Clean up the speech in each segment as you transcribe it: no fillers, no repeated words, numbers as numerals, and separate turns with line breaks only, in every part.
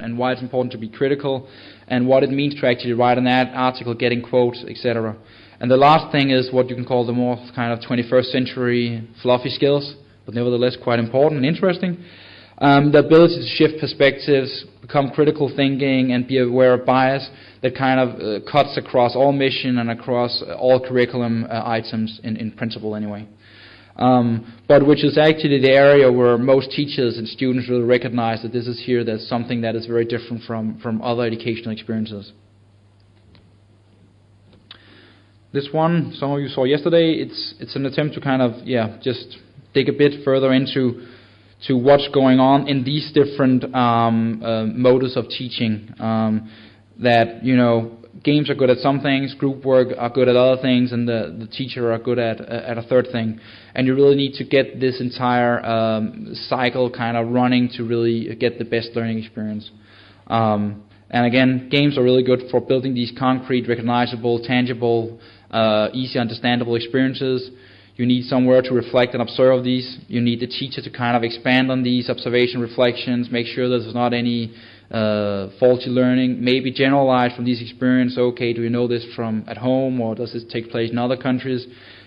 and why it's important to be critical, and what it means to actually write an article, getting quotes, etc. And the last thing is what you can call the more kind of 21st century fluffy skills, but nevertheless quite important and interesting. The ability to shift perspectives, become critical thinking, and be aware of bias that kind of cuts across all mission and across all curriculum items in principle anyway. But which is actually the area where most teachers and students really recognize that this is here, that's something that is very different from other educational experiences. This one, some of you saw yesterday, it's an attempt to kind of, just dig a bit further into what's going on in these different modes of teaching. That, games are good at some things, group work are good at other things, and the teacher are good at a third thing. And you really need to get this entire cycle kind of running to really get the best learning experience. And again, games are really good for building these concrete, recognizable, tangible, easy understandable experiences. You need somewhere to reflect and observe these. You need the teacher to kind of expand on these observation reflections, make sure that there's not any faulty learning, maybe generalize from these experiences. Okay, do you know this from at home, or does this take place in other countries?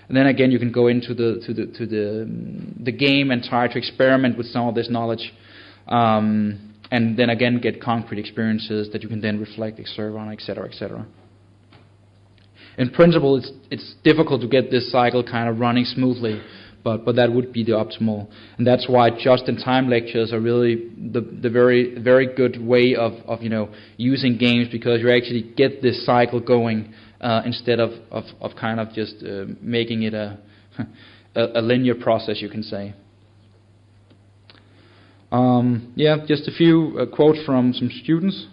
And then again, you can go into the game and try to experiment with some of this knowledge, and then again get concrete experiences that you can then reflect, observe on, etc., etc. In principle, it's difficult to get this cycle kind of running smoothly, but that would be the optimal, and that's why just-in-time lectures are really the very very good way of using games, because you actually get this cycle going instead of kind of just making it a linear process, you can say. Just a few quotes from some students.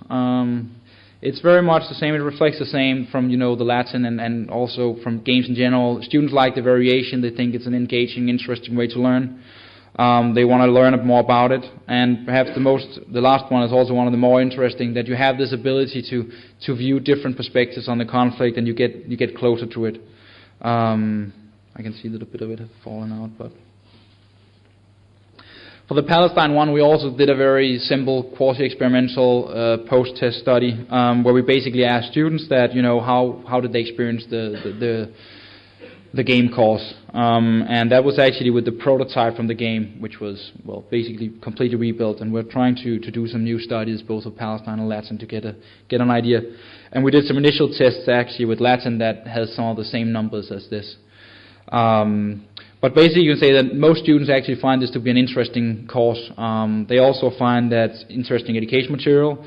It's very much the same. It reflects the same from the Latin and also from games in general. Students like the variation. They think it's an engaging, interesting way to learn. They want to learn more about it. And perhaps the last one is also one of the more interesting, that you have this ability to view different perspectives on the conflict, and you get closer to it. I can see that a bit of it has fallen out, but. For the Palestine one, we also did a very simple quasi-experimental post-test study where we basically asked students that how did they experience the game course, and that was actually with the prototype from the game, which was basically completely rebuilt. And we're trying to do some new studies both of Palestine and Latin to get an idea. And we did some initial tests actually with Latin that has some of the same numbers as this. But basically you can say that most students actually find this to be an interesting course. They also find that interesting education material.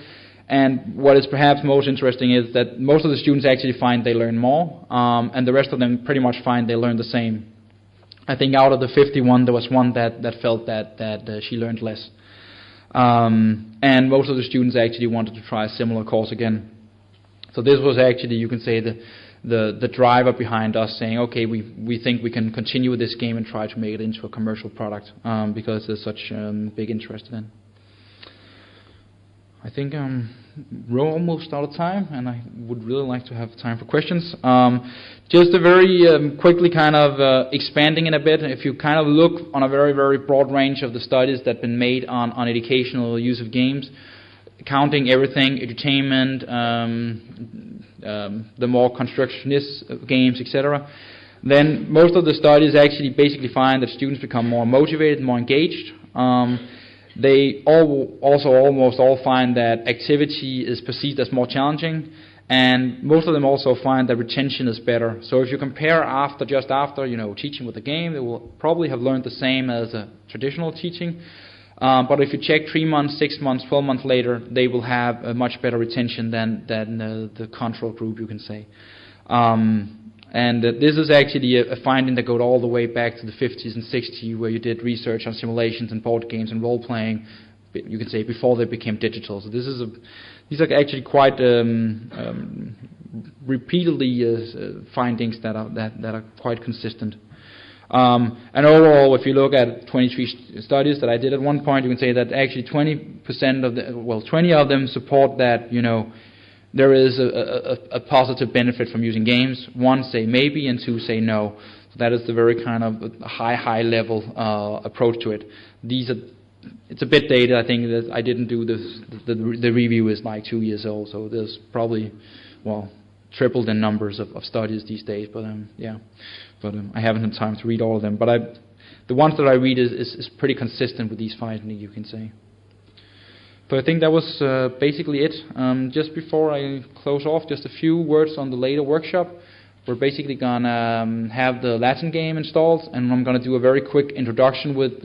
And what is perhaps most interesting is that most of the students actually find they learn more, and the rest of them pretty much find they learn the same. I think out of the 51, there was one that felt that she learned less. And most of the students actually wanted to try a similar course again. So this was actually, you can say, the driver behind us saying, okay, we think we can continue with this game and try to make it into a commercial product because there's such big interest in it. I think we're almost out of time, and I would really like to have time for questions. Just a very quickly kind of expanding it a bit. If you kind of look on a very, very broad range of the studies that have been made on educational use of games, counting everything, edutainment, the more constructionist games, etc., then most of the studies actually basically find that students become more motivated, more engaged. They also almost all find that activity is perceived as more challenging, and most of them also find that retention is better. So if you compare just after teaching with a game, they will probably have learned the same as a traditional teaching. But if you check 3 months, 6 months, 12 months later, they will have a much better retention than the control group, you can say. And this is actually a finding that goes all the way back to the 50s and 60s, where you did research on simulations and board games and role-playing, you can say, before they became digital. So these are actually quite repeatedly findings that are quite consistent. And overall, if you look at 23 studies that I did at one point, you can say that actually 20 of them support that there is a positive benefit from using games. 1 say maybe, and 2 say no. So that is the very kind of high level approach to it. These are it's a bit dated. I think that I didn't do this. The review is like 2 years old, so there's probably, well, tripled in numbers of studies these days. But I haven't had time to read all of them. But the ones that I read is pretty consistent with these findings, you can say. So I think that was basically it. Just before I close off, just a few words on the later workshop. We're basically gonna have the Latin game installed, and I'm gonna do a very quick introduction with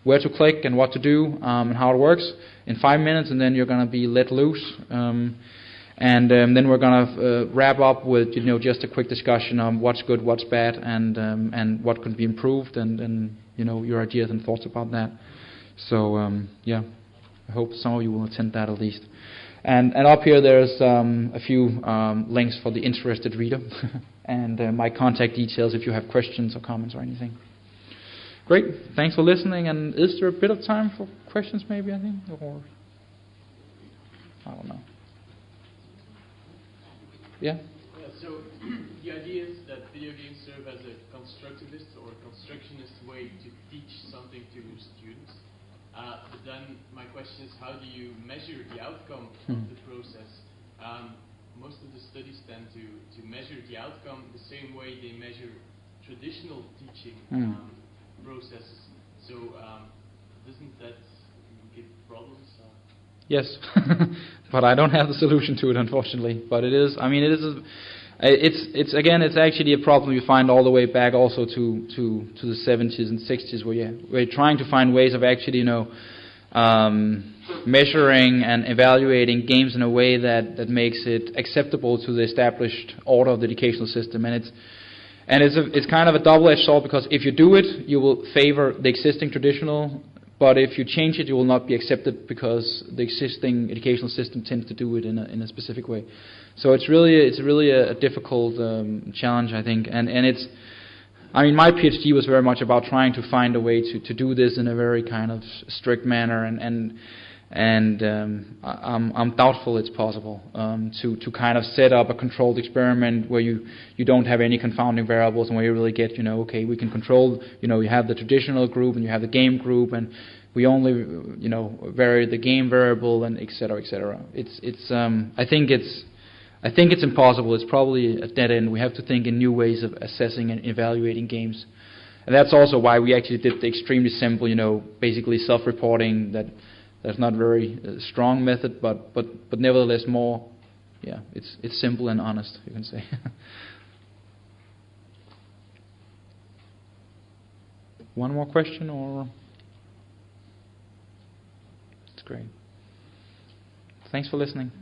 where to click and what to do and how it works in 5 minutes, and then you're gonna be let loose. And then we're gonna wrap up with just a quick discussion on what's good, what's bad, and what could be improved, and your ideas and thoughts about that. So I hope some of you will attend that at least. And up here there's a few links for the interested reader and my contact details if you have questions or comments or anything. Great, thanks for listening. And is there a bit of time for questions maybe, I think? Or I don't know. Yeah?
So the idea is that video games serve as a constructivist or constructionist way to teach something to students. But then my question is, how do you measure the outcome of the process? Most of the studies tend to measure the outcome the same way they measure traditional teaching processes. So doesn't that give problems?
Yes, but I don't have the solution to it, unfortunately. But it is. I mean, it's actually a problem you find all the way back also to the 70s and 60s, where you're trying to find ways of actually measuring and evaluating games in a way that makes it acceptable to the established order of the educational system, and it's kind of a double-edged sword, because if you do it, you will favor the existing traditional. But if you change it, you will not be accepted, because the existing educational system tends to do it in a specific way. So it's really a difficult challenge, I think. And it's, I mean, my PhD was very much about trying to find a way to do this in a very kind of strict manner, and I'm doubtful it's possible to kind of set up a controlled experiment where you don't have any confounding variables, and where you really get, okay, we can control, you have the traditional group and you have the game group, and we only vary the game variable, and et cetera, et cetera. I think it's impossible. It's probably a dead end. We have to think in new ways of assessing and evaluating games. And that's also why we actually did the extremely simple, basically self-reporting. That's not very strong method, but nevertheless more, it's simple and honest, you can say. One more question, or? It's great. Thanks for listening.